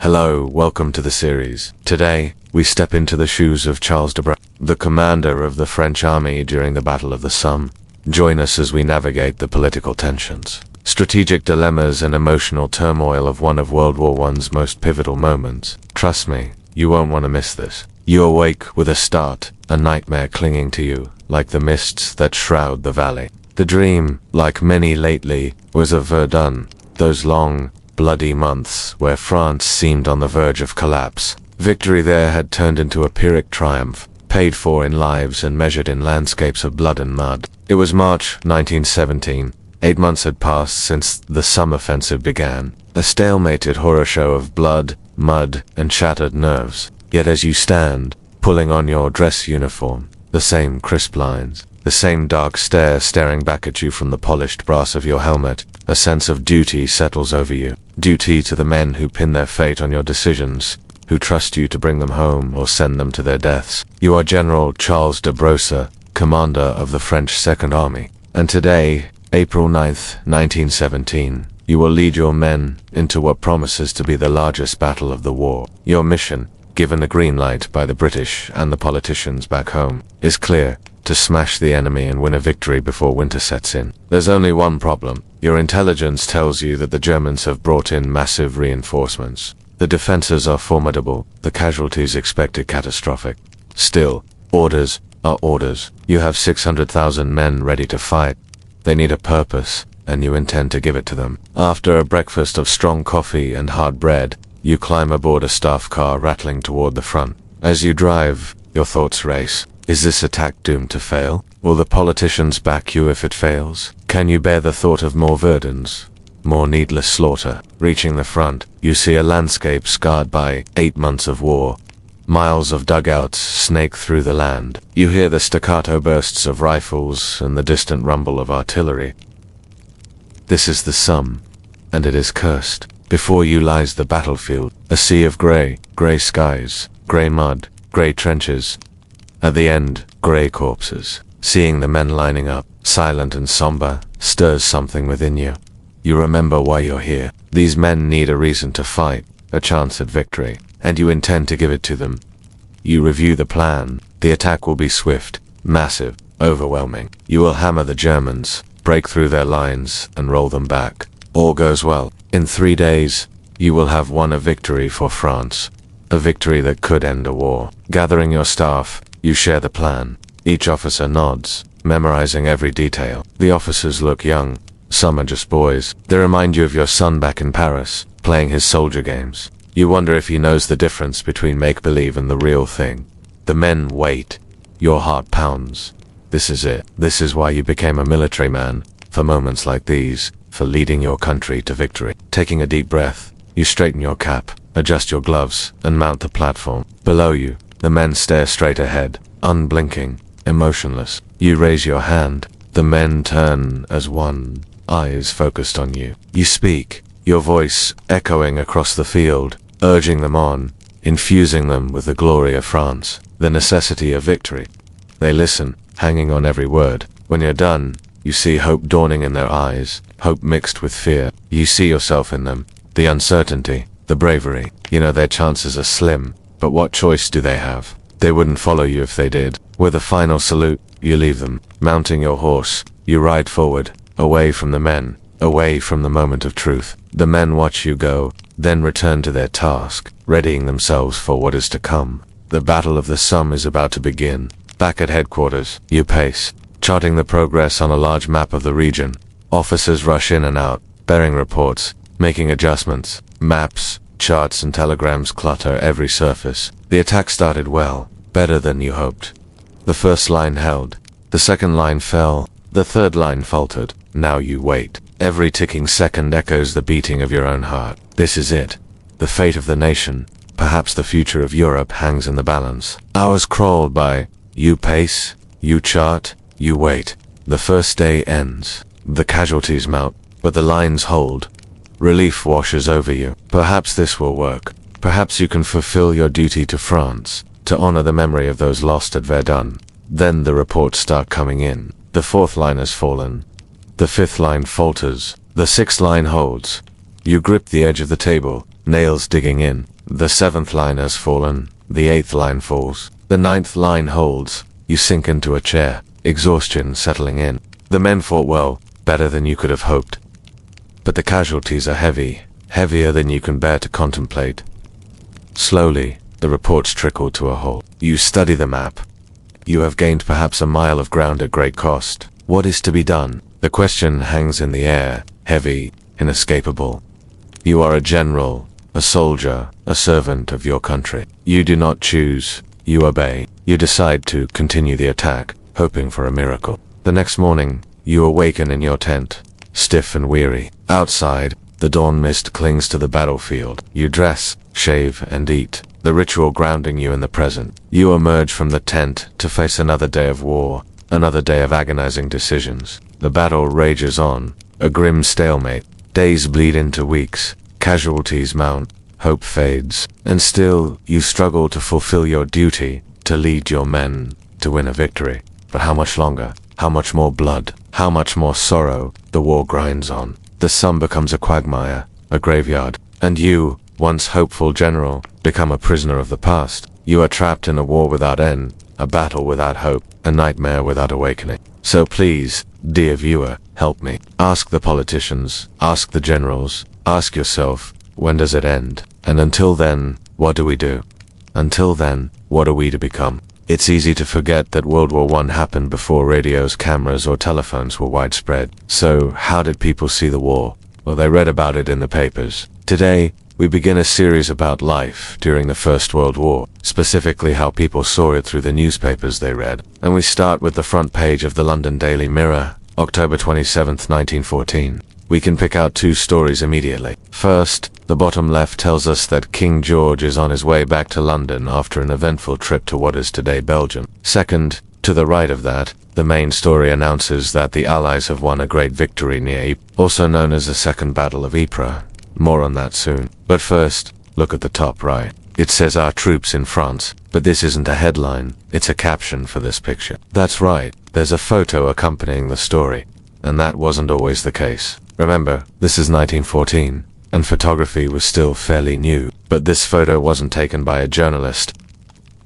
Hello, welcome to the series. Today, we step into the shoes of Charles de Broussac, the commander of the French army during the Battle of the Somme. Join us as we navigate the political tensions, strategic dilemmas and emotional turmoil of one of World War I's most pivotal moments. Trust me, you won't want to miss this. You awake with a start, a nightmare clinging to you, like the mists that shroud the valley. The dream, like many lately, was of Verdun, those long, bloody months where France seemed on the verge of collapse. Victory there had turned into a Pyrrhic triumph, paid for in lives and measured in landscapes of blood and mud. It was March 1917. 8 months had passed since the Somme offensive began, a stalemated horror show of blood, mud, and shattered nerves. Yet as you stand, pulling on your dress uniform, the same crisp lines, the same dark stare staring back at you from the polished brass of your helmet, a sense of duty settles over you. Duty to the men who pin their fate on your decisions, who trust you to bring them home or send them to their deaths. You are General Charles de Broussac, commander of the French Second Army. And today, April 9th, 1917, you will lead your men into what promises to be the largest battle of the war. Your mission, given the green light by the British and the politicians back home, is clear: to smash the enemy and win a victory before winter sets in. There's only one problem. Your intelligence tells you that the Germans have brought in massive reinforcements. The defenses are formidable, the casualties expected catastrophic. Still, orders are orders. You have 600,000 men ready to fight. They need a purpose, and you intend to give it to them. After a breakfast of strong coffee and hard bread, you climb aboard a staff car rattling toward the front. As you drive, your thoughts race. Is this attack doomed to fail? Will the politicians back you if it fails? Can you bear the thought of more Verdun's, more needless slaughter? Reaching the front, you see a landscape scarred by 8 months of war. Miles of dugouts snake through the land. You hear the staccato bursts of rifles and the distant rumble of artillery. This is the Somme, and it is cursed. Before you lies the battlefield, a sea of grey skies, grey mud, grey trenches. At the end, grey corpses. Seeing the men lining up, silent and somber, stirs something within you. You remember why you're here. These men need a reason to fight, a chance at victory, and you intend to give it to them. You review the plan. The attack will be swift, massive, overwhelming. You will hammer the Germans, break through their lines, and roll them back. All goes well. In 3 days, you will have won a victory for France. A victory that could end a war. Gathering your staff, you share the plan. Each officer nods, memorizing every detail. The officers look young. Some are just boys. They remind you of your son back in Paris, playing his soldier games. You wonder if he knows the difference between make-believe and the real thing. The men wait. Your heart pounds. This is it. This is why you became a military man. For moments like these, for leading your country to victory. Taking a deep breath, you straighten your cap, adjust your gloves, and mount the platform. Below you, the men stare straight ahead, unblinking, emotionless. You raise your hand. The men turn as one, eyes focused on you. You speak, your voice echoing across the field, urging them on, infusing them with the glory of France, the necessity of victory. They listen, hanging on every word. When you're done, you see hope dawning in their eyes, hope mixed with fear. You see yourself in them, the uncertainty, the bravery. You know their chances are slim, but what choice do they have? They wouldn't follow you if they did. With a final salute, you leave them. Mounting your horse, you ride forward, away from the men, away from the moment of truth. The men watch you go, then return to their task, readying themselves for what is to come. The Battle of the Somme is about to begin. Back at headquarters, you pace, charting the progress on a large map of the region. Officers rush in and out, bearing reports, making adjustments. Maps, charts, and telegrams clutter every surface. The attack started well, better than you hoped. The first line held. The second line fell. The third line faltered. Now you wait. Every ticking second echoes the beating of your own heart. This is it. The fate of the nation, perhaps the future of Europe, hangs in the balance. Hours crawl by. You pace, you chart, you wait. The first day ends. The casualties mount, but the lines hold. Relief washes over you. Perhaps this will work. Perhaps you can fulfill your duty to France, to honor the memory of those lost at Verdun. Then the reports start coming in. The fourth line has fallen. The fifth line falters. The sixth line holds. You grip the edge of the table, nails digging in. The 7th line has fallen, the 8th line falls, the 9th line holds. You sink into a chair, exhaustion settling in. The men fought well, better than you could have hoped. But the casualties are heavy, heavier than you can bear to contemplate. Slowly, the reports trickle to a halt. You study the map. You have gained perhaps a mile of ground at great cost. What is to be done? The question hangs in the air, heavy, inescapable. You are a general, a soldier, a servant of your country. You do not choose, you obey. You decide to continue the attack, hoping for a miracle. The next morning, you awaken in your tent, stiff and weary. Outside, the dawn mist clings to the battlefield. You dress, shave, and eat, the ritual grounding you in the present. You emerge from the tent to face another day of war, another day of agonizing decisions. The battle rages on, a grim stalemate. Days bleed into weeks, casualties mount, hope fades, and still you struggle to fulfill your duty, to lead your men, to win a victory. But how much longer? How much more blood? How much more sorrow? The war grinds on. The sun becomes a quagmire, a graveyard, and you, once hopeful general, become a prisoner of the past. You are trapped in a war without end, a battle without hope, a nightmare without awakening. So please, dear viewer, help me. Ask the politicians, ask the generals, ask yourself, when does it end? And until then, what do we do? Until then, what are we to become? It's easy to forget that World War I happened before radios, cameras, or telephones were widespread. So, how did people see the war? Well, they read about it in the papers. Today, we begin a series about life during the First World War, specifically how people saw it through the newspapers they read. And we start with the front page of the London Daily Mirror, October 27th, 1914. We can pick out 2 stories immediately. First, the bottom left tells us that King George is on his way back to London after an eventful trip to what is today Belgium. Second, to the right of that, the main story announces that the Allies have won a great victory near Ypres, also known as the Second Battle of Ypres. More on that soon. But first, look at the top right. It says our troops in France, but this isn't a headline, it's a caption for this picture. That's right, there's a photo accompanying the story. And that wasn't always the case. Remember, this is 1914, and photography was still fairly new. But this photo wasn't taken by a journalist.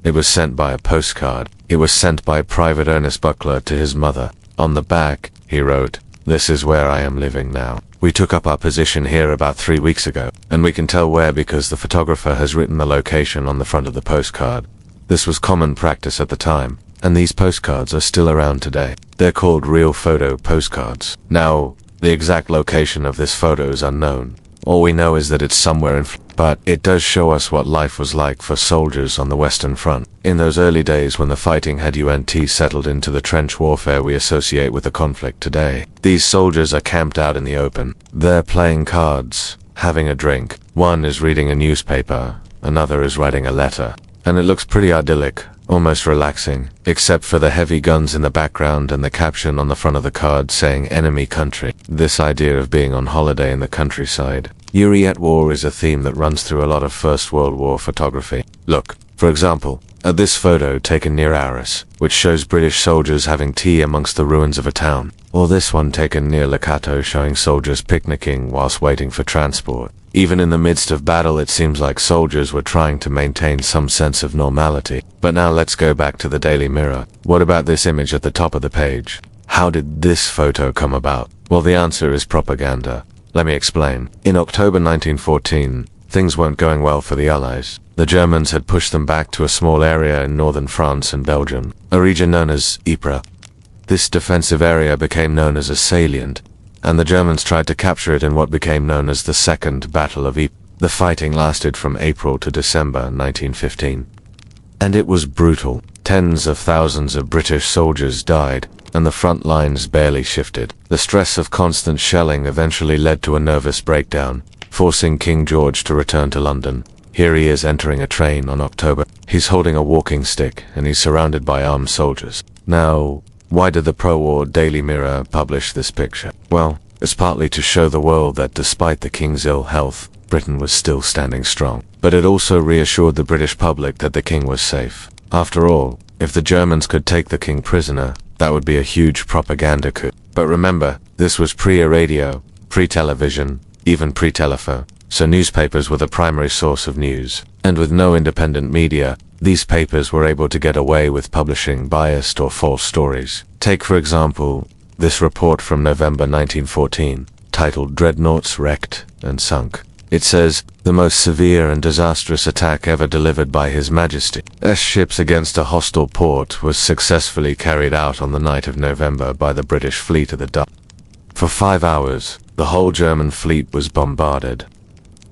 It was sent by a postcard. It was sent by Private Ernest Buckler to his mother. On the back, he wrote, "This is where I am living now. We took up our position here about 3 weeks ago, and we can tell where because the photographer has written the location on the front of the postcard." This was common practice at the time, and these postcards are still around today. They're called real photo postcards. Now, the exact location of this photo is unknown. All we know is that it's somewhere but it does show us what life was like for soldiers on the Western Front. In those early days when the fighting had settled into the trench warfare we associate with the conflict today. These soldiers are camped out in the open. They're playing cards, having a drink. One is reading a newspaper, another is writing a letter. And it looks pretty idyllic, almost relaxing, except for the heavy guns in the background and the caption on the front of the card saying enemy country. This idea of being on holiday in the countryside. Yuri at war is a theme that runs through a lot of First World War photography. Look, for example, at this photo taken near Arras, which shows British soldiers having tea amongst the ruins of a town. Or this one taken near Lakato showing soldiers picnicking whilst waiting for transport. Even in the midst of battle, it seems like soldiers were trying to maintain some sense of normality. But now let's go back to the Daily Mirror. What about this image at the top of the page? How did this photo come about? Well, the answer is propaganda. Let me explain. In October 1914, things weren't going well for the Allies. The Germans had pushed them back to a small area in northern France and Belgium, a region known as Ypres. This defensive area became known as a salient, and the Germans tried to capture it in what became known as the Second Battle of Ypres. The fighting lasted from April to December 1915. And it was brutal. Tens of thousands of British soldiers died, and the front lines barely shifted. The stress of constant shelling eventually led to a nervous breakdown, forcing King George to return to London. Here he is entering a train on October. He's holding a walking stick, and he's surrounded by armed soldiers. Now, why did the pro-war Daily Mirror publish this picture? Well, it's partly to show the world that despite the king's ill health, Britain was still standing strong. But it also reassured the British public that the king was safe. After all, if the Germans could take the king prisoner, that would be a huge propaganda coup. But remember, this was pre-radio, pre-television, even pre-telephone. so newspapers were the primary source of news. And with no independent media, these papers were able to get away with publishing biased or false stories. Take, for example, this report from November 1914, titled "Dreadnoughts Wrecked and Sunk." It says, "The most severe and disastrous attack ever delivered by His Majesty's ships against a hostile port was successfully carried out on the night of November by the British fleet of the Dutch. For 5 hours, the whole German fleet was bombarded.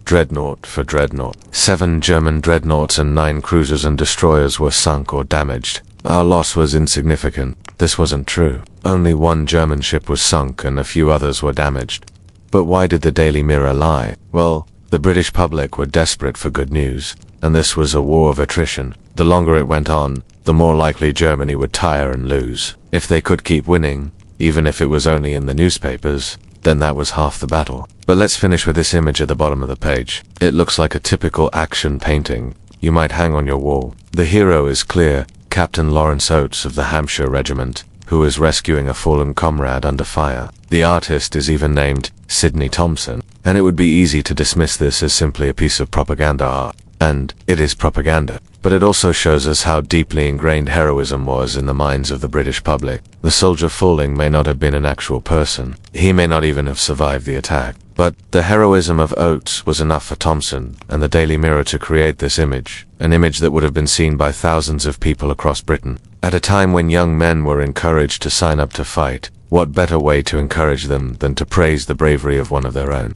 Dreadnought for dreadnought. 7 German dreadnoughts and 9 cruisers and destroyers were sunk or damaged. Our loss was insignificant." This wasn't true. Only 1 German ship was sunk and a few others were damaged. But why did the Daily Mirror lie? Well, the British public were desperate for good news, and this was a war of attrition. The longer it went on, the more likely Germany would tire and lose. If they could keep winning, even if it was only in the newspapers, then that was half the battle. But let's finish with this image at the bottom of the page. It looks like a typical action painting you might hang on your wall. The hero is clear, Captain Lawrence Oates of the Hampshire Regiment, who is rescuing a fallen comrade under fire. The artist is even named Sidney Thompson, and it would be easy to dismiss this as simply a piece of propaganda art. And it is propaganda. But it also shows us how deeply ingrained heroism was in the minds of the British public. The soldier falling may not have been an actual person. He may not even have survived the attack. But the heroism of Oates was enough for Thompson and the Daily Mirror to create this image, an image that would have been seen by thousands of people across Britain. At a time when young men were encouraged to sign up to fight, what better way to encourage them than to praise the bravery of one of their own?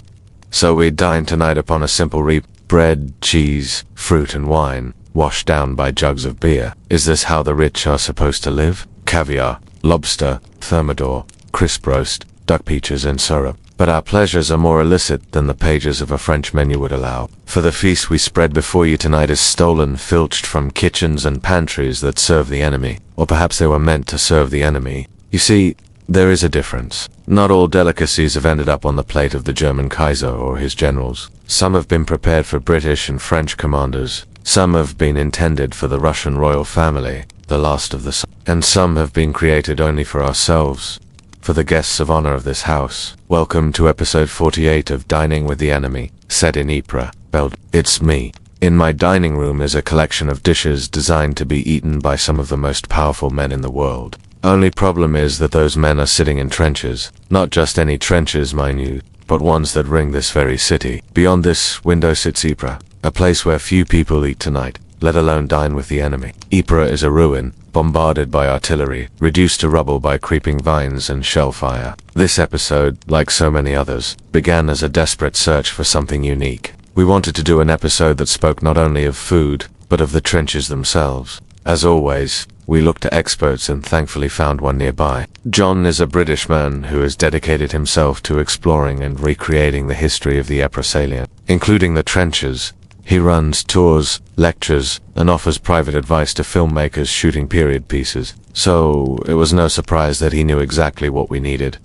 So we dine tonight upon a simple bread, cheese, fruit and wine, washed down by jugs of beer. Is this how the rich are supposed to live? Caviar, lobster, thermidor, crisp roast, duck peaches and syrup. But our pleasures are more illicit than the pages of a French menu would allow. For the feast we spread before you tonight is stolen, filched from kitchens and pantries that serve the enemy. Or perhaps they were meant to serve the enemy. You see, there is a difference. Not all delicacies have ended up on the plate of the German Kaiser or his generals. Some have been prepared for British and French commanders. Some have been intended for the Russian royal family, the last of the Sun. And some have been created only for ourselves, for the guests of honor of this house. Welcome to episode 48 of Dining with the Enemy, set in Ypres, Belgium. It's me. In my dining room is a collection of dishes designed to be eaten by some of the most powerful men in the world. Only problem is that those men are sitting in trenches. Not just any trenches, mind you, but ones that ring this very city. Beyond this window sits Ypres, a place where few people eat tonight, let alone dine with the enemy. Ypres is a ruin, bombarded by artillery, reduced to rubble by creeping vines and shell fire. This episode, like so many others, began as a desperate search for something unique. We wanted to do an episode that spoke not only of food, but of the trenches themselves. As always, we looked to experts and thankfully found one nearby. John is a British man who has dedicated himself to exploring and recreating the history of the Ypres salient, including the trenches. He runs tours, lectures, and offers private advice to filmmakers shooting period pieces. So it was no surprise that he knew exactly what we needed.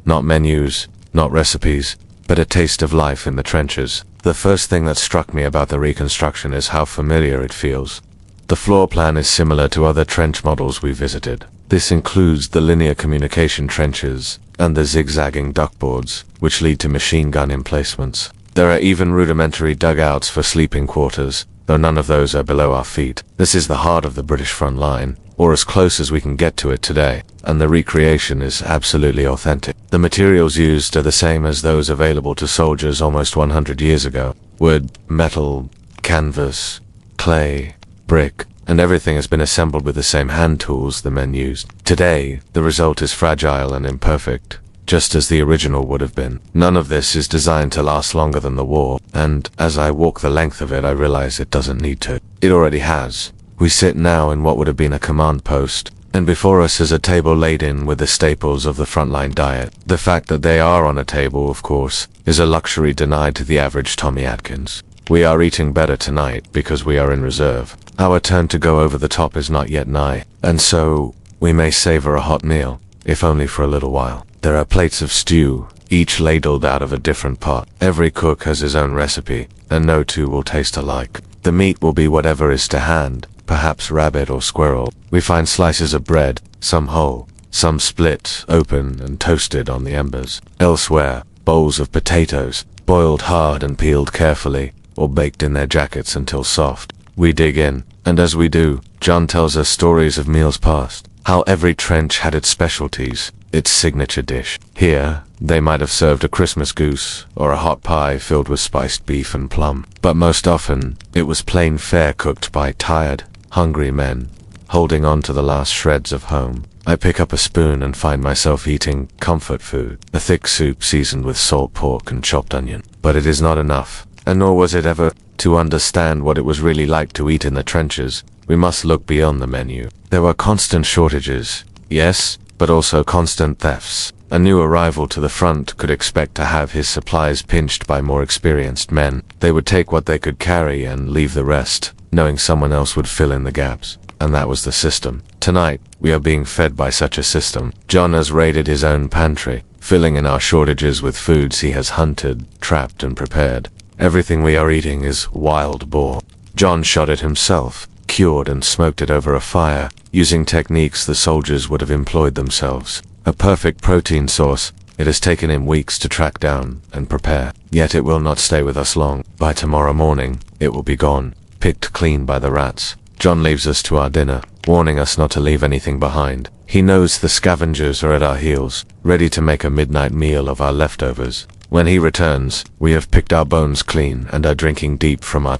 Not menus, not recipes, but a taste of life in the trenches. The first thing that struck me about the reconstruction is how familiar it feels. The floor plan is similar to other trench models we visited. This includes the linear communication trenches and the zigzagging duckboards, which lead to machine gun emplacements. There are even rudimentary dugouts for sleeping quarters, though none of those are below our feet. This is the heart of the British front line, or as close as we can get to it today, and the recreation is absolutely authentic. The materials used are the same as those available to soldiers almost 100 years ago. Wood, metal, canvas, clay, brick, and everything has been assembled with the same hand tools the men used. Today, the result is fragile and imperfect, just as the original would have been. None of this is designed to last longer than the war, and as I walk the length of it I realize it doesn't need to. It already has. We sit now in what would have been a command post, and before us is a table laden with the staples of the frontline diet. The fact that they are on a table, of course, is a luxury denied to the average Tommy Atkins. We are eating better tonight because we are in reserve. Our turn to go over the top is not yet nigh, and so we may savor a hot meal, if only for a little while. There are plates of stew, each ladled out of a different pot. Every cook has his own recipe, and no two will taste alike. The meat will be whatever is to hand, perhaps rabbit or squirrel. We find slices of bread, some whole, some split, open, and toasted on the embers. Elsewhere, bowls of potatoes, boiled hard and peeled carefully, or baked in their jackets until soft. We dig in, and as we do, John tells us stories of meals past, how every trench had its specialties, its signature dish. Here, they might have served a Christmas goose, or a hot pie filled with spiced beef and plum, but most often, it was plain fare cooked by tired, hungry men, holding on to the last shreds of home. I pick up a spoon and find myself eating comfort food, a thick soup seasoned with salt pork and chopped onion. But it is not enough, and nor was it ever. To understand what it was really like to eat in the trenches, we must look beyond the menu. There were constant shortages, yes, but also constant thefts. A new arrival to the front could expect to have his supplies pinched by more experienced men. They would take what they could carry and leave the rest, knowing someone else would fill in the gaps. And that was the system. Tonight, we are being fed by such a system. John has raided his own pantry, filling in our shortages with foods he has hunted, trapped, and prepared. Everything we are eating is wild boar. John shot it himself, cured and smoked it over a fire, using techniques the soldiers would have employed themselves. A perfect protein source, it has taken him weeks to track down and prepare. Yet it will not stay with us long. By tomorrow morning, it will be gone, picked clean by the rats. John leaves us to our dinner, warning us not to leave anything behind. He knows the scavengers are at our heels, ready to make a midnight meal of our leftovers. When he returns, we have picked our bones clean and are drinking deep from our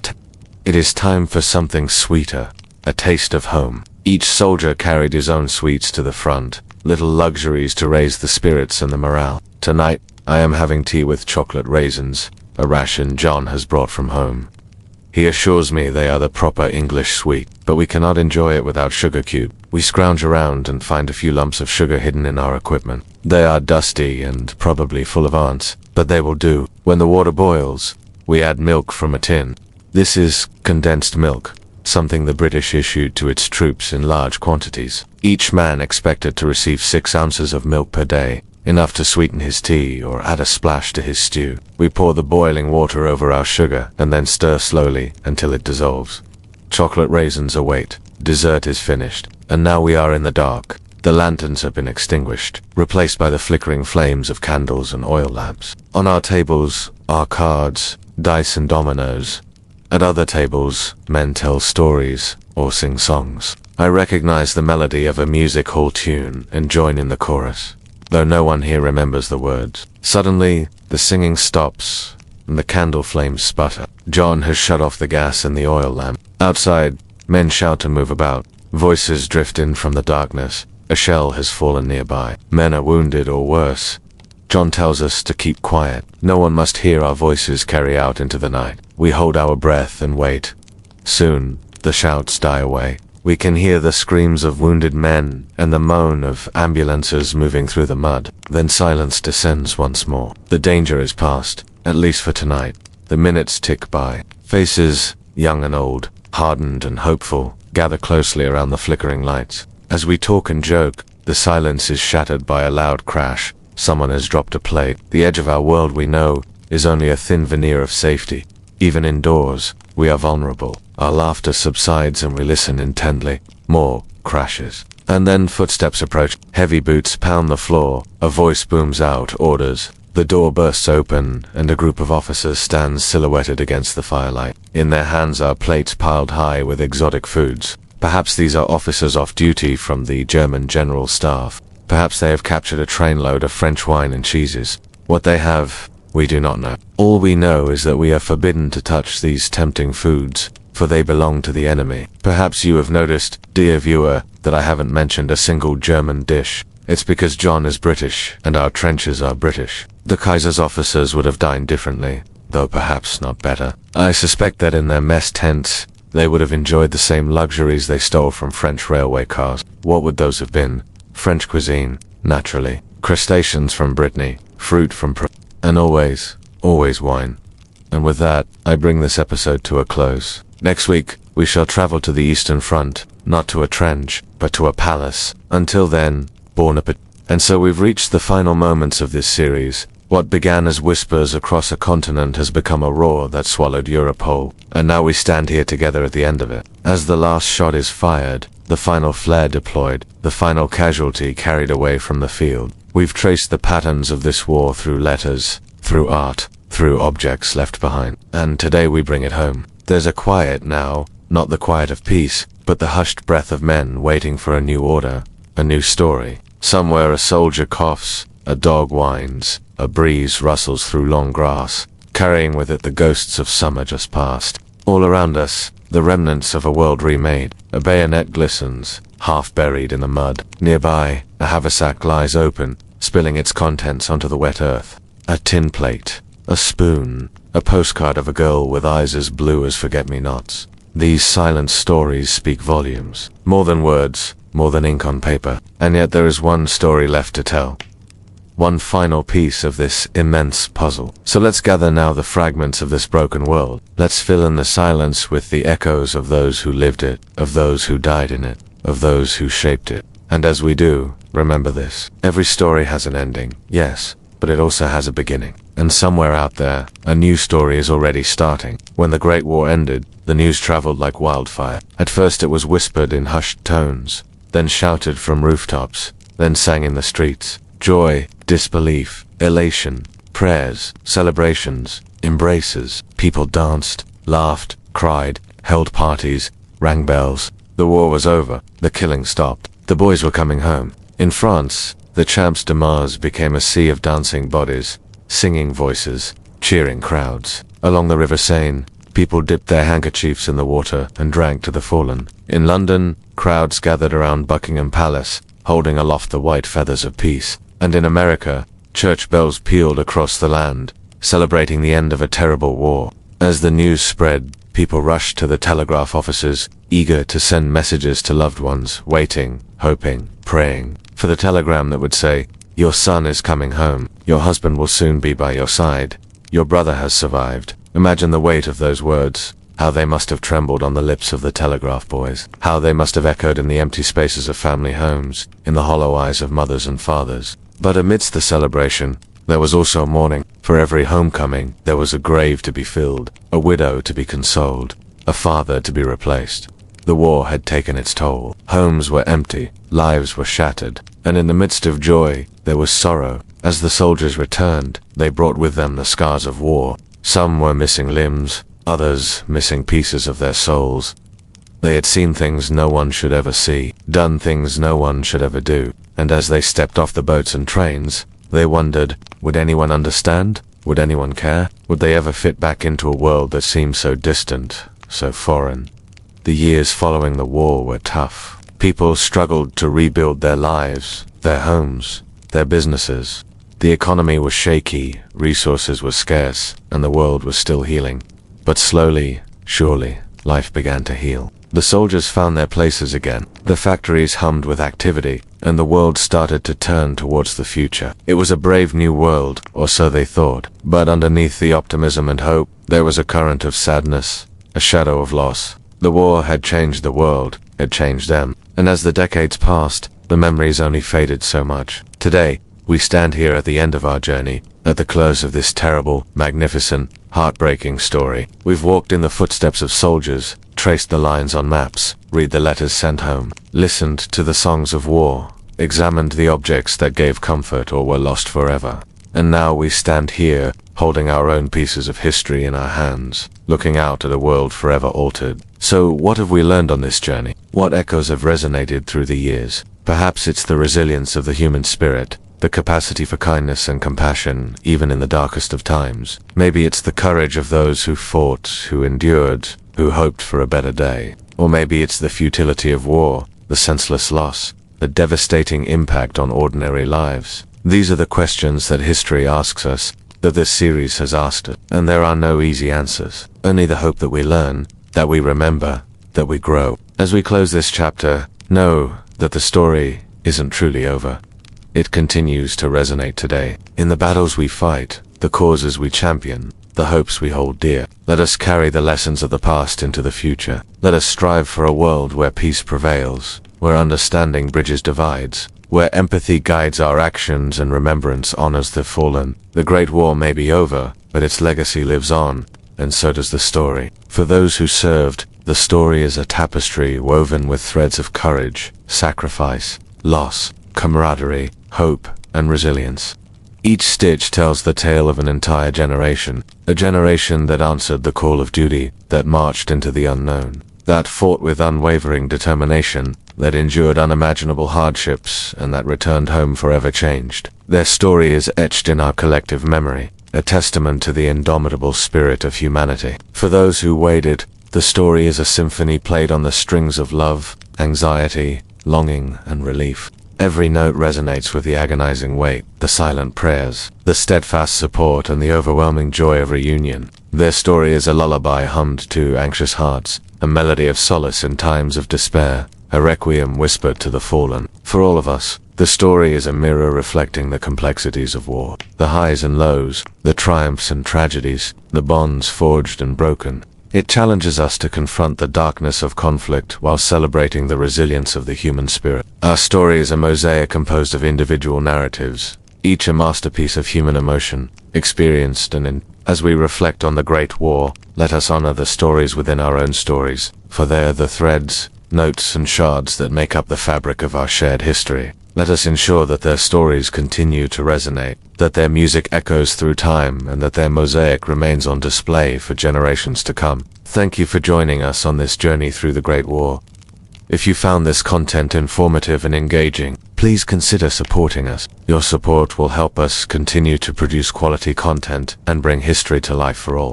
It is time for something sweeter, a taste of home. Each soldier carried his own sweets to the front, little luxuries to raise the spirits and the morale. Tonight, I am having tea with chocolate raisins, a ration John has brought from home. He assures me they are the proper English sweet, but we cannot enjoy it without sugar cube. We scrounge around and find a few lumps of sugar hidden in our equipment. They are dusty and probably full of ants, but they will do. When the water boils, we add milk from a tin. This is condensed milk, something the British issued to its troops in large quantities. Each man expected to receive 6 ounces of milk per day, enough to sweeten his tea or add a splash to his stew. We pour the boiling water over our sugar and then stir slowly until it dissolves. Chocolate raisins await. Dessert is finished, and now we are in the dark. The lanterns have been extinguished, replaced by the flickering flames of candles and oil lamps. On our tables are cards, dice and dominoes. At other tables, men tell stories or sing songs. I recognize the melody of a music hall tune and join in the chorus, though no one here remembers the words. Suddenly, the singing stops, and the candle flames sputter. John has shut off the gas in the oil lamp. Outside, men shout and move about. Voices drift in from the darkness. A shell has fallen nearby. Men are wounded or worse. John tells us to keep quiet. No one must hear our voices carry out into the night. We hold our breath and wait. Soon, the shouts die away. We can hear the screams of wounded men and the moan of ambulances moving through the mud. Then silence descends once more. The danger is past, at least for tonight. The minutes tick by. Faces, young and old, hardened and hopeful, gather closely around the flickering lights. As we talk and joke, the silence is shattered by a loud crash. Someone has dropped a plate. The edge of our world, we know, is only a thin veneer of safety. Even indoors, we are vulnerable. Our laughter subsides and we listen intently. More crashes. And then footsteps approach. Heavy boots pound the floor. A voice booms out orders. The door bursts open, and a group of officers stands silhouetted against the firelight. In their hands are plates piled high with exotic foods. Perhaps these are officers off duty from the German General Staff. Perhaps they have captured a trainload of French wine and cheeses. What they have, we do not know. All we know is that we are forbidden to touch these tempting foods, for they belong to the enemy. Perhaps you have noticed, dear viewer, that I haven't mentioned a single German dish. It's because John is British, and our trenches are British. The Kaiser's officers would have dined differently, though perhaps not better. I suspect that in their mess tents, they would have enjoyed the same luxuries they stole from French railway cars. What would those have been? French cuisine, naturally. Crustaceans from Brittany, fruit from and always wine. And with that, I bring this episode to a close. Next week, we shall travel to the Eastern Front, not to a trench, but to a palace. Until then, Bon appetit. And so we've reached the final moments of this series. What began as whispers across a continent has become a roar that swallowed Europe whole. And now we stand here together at the end of it. As the last shot is fired, the final flare deployed, the final casualty carried away from the field. We've traced the patterns of this war through letters, through art, through objects left behind. And today we bring it home. There's a quiet now, not the quiet of peace, but the hushed breath of men waiting for a new order, a new story. Somewhere a soldier coughs, a dog whines, a breeze rustles through long grass, carrying with it the ghosts of summer just past. All around us, the remnants of a world remade. A bayonet glistens, half buried in the mud. Nearby, a haversack lies open, spilling its contents onto the wet earth. A tin plate, a spoon, a postcard of a girl with eyes as blue as forget-me-nots. These silent stories speak volumes. More than words, more than ink on paper. And yet there is one story left to tell. One final piece of this immense puzzle. So let's gather now the fragments of this broken world. Let's fill in the silence with the echoes of those who lived it, of those who died in it, of those who shaped it. And as we do, remember this. Every story has an ending, yes, but it also has a beginning. And somewhere out there, a new story is already starting. When the Great War ended, the news traveled like wildfire. At first it was whispered in hushed tones, then shouted from rooftops, then sang in the streets. Joy, disbelief, elation, prayers, celebrations, embraces. People danced, laughed, cried, held parties, rang bells. The war was over. The killing stopped. The boys were coming home. In France, the Champs de Mars became a sea of dancing bodies, singing voices, cheering crowds. Along the River Seine, people dipped their handkerchiefs in the water and drank to the fallen. In London, crowds gathered around Buckingham Palace, holding aloft the white feathers of peace. And in America, church bells pealed across the land, celebrating the end of a terrible war. As the news spread, people rushed to the telegraph offices, eager to send messages to loved ones, waiting, hoping, praying for the telegram that would say, "Your son is coming home. Your husband will soon be by your side. Your brother has survived." Imagine the weight of those words, how they must have trembled on the lips of the telegraph boys, how they must have echoed in the empty spaces of family homes, in the hollow eyes of mothers and fathers. But amidst the celebration, there was also mourning. For every homecoming, there was a grave to be filled, a widow to be consoled, a father to be replaced. The war had taken its toll. Homes were empty, lives were shattered, and in the midst of joy, there was sorrow. As the soldiers returned, they brought with them the scars of war. Some were missing limbs, others missing pieces of their souls. They had seen things no one should ever see, done things no one should ever do, and as they stepped off the boats and trains, they wondered, would anyone understand? Would anyone care? Would they ever fit back into a world that seemed so distant, so foreign? The years following the war were tough. People struggled to rebuild their lives, their homes, their businesses. The economy was shaky, resources were scarce, and the world was still healing. But slowly, surely, life began to heal. The soldiers found their places again. The factories hummed with activity, and the world started to turn towards the future. It was a brave new world, or so they thought. But underneath the optimism and hope, there was a current of sadness, a shadow of loss. The war had changed the world, it changed them. And as the decades passed, the memories only faded so much. Today, we stand here at the end of our journey, at the close of this terrible, magnificent, heartbreaking story. We've walked in the footsteps of soldiers, traced the lines on maps, read the letters sent home, listened to the songs of war, examined the objects that gave comfort or were lost forever. And now we stand here, holding our own pieces of history in our hands, looking out at a world forever altered. So what have we learned on this journey? What echoes have resonated through the years? Perhaps it's the resilience of the human spirit, the capacity for kindness and compassion, even in the darkest of times. Maybe it's the courage of those who fought, who endured, who hoped for a better day. Or maybe it's the futility of war, the senseless loss, the devastating impact on ordinary lives. These are the questions that history asks us, that this series has asked it, and there are no easy answers. Only the hope that we learn, that we remember, that we grow. As we close this chapter, know that the story isn't truly over. It continues to resonate today. In the battles we fight, the causes we champion, the hopes we hold dear. Let us carry the lessons of the past into the future. Let us strive for a world where peace prevails, where understanding bridges divides, where empathy guides our actions and remembrance honors the fallen. The Great War may be over, but its legacy lives on, and so does the story. For those who served, the story is a tapestry woven with threads of courage, sacrifice, loss, camaraderie, hope, and resilience. Each stitch tells the tale of an entire generation, a generation that answered the call of duty, that marched into the unknown, that fought with unwavering determination, that endured unimaginable hardships, and that returned home forever changed. Their story is etched in our collective memory, a testament to the indomitable spirit of humanity. For those who waded, the story is a symphony played on the strings of love, anxiety, longing, and relief. Every note resonates with the agonizing weight, the silent prayers, the steadfast support, and the overwhelming joy of reunion. Their story is a lullaby hummed to anxious hearts, a melody of solace in times of despair, a requiem whispered to the fallen. For all of us, the story is a mirror reflecting the complexities of war, the highs and lows, the triumphs and tragedies, the bonds forged and broken. It challenges us to confront the darkness of conflict while celebrating the resilience of the human spirit. Our story is a mosaic composed of individual narratives, each a masterpiece of human emotion, experienced as we reflect on the Great War, let us honor the stories within our own stories, for they are the threads, notes, and shards that make up the fabric of our shared history. Let us ensure that their stories continue to resonate, that their music echoes through time, and that their mosaic remains on display for generations to come. Thank you for joining us on this journey through the Great War. If you found this content informative and engaging, please consider supporting us. Your support will help us continue to produce quality content and bring history to life for all.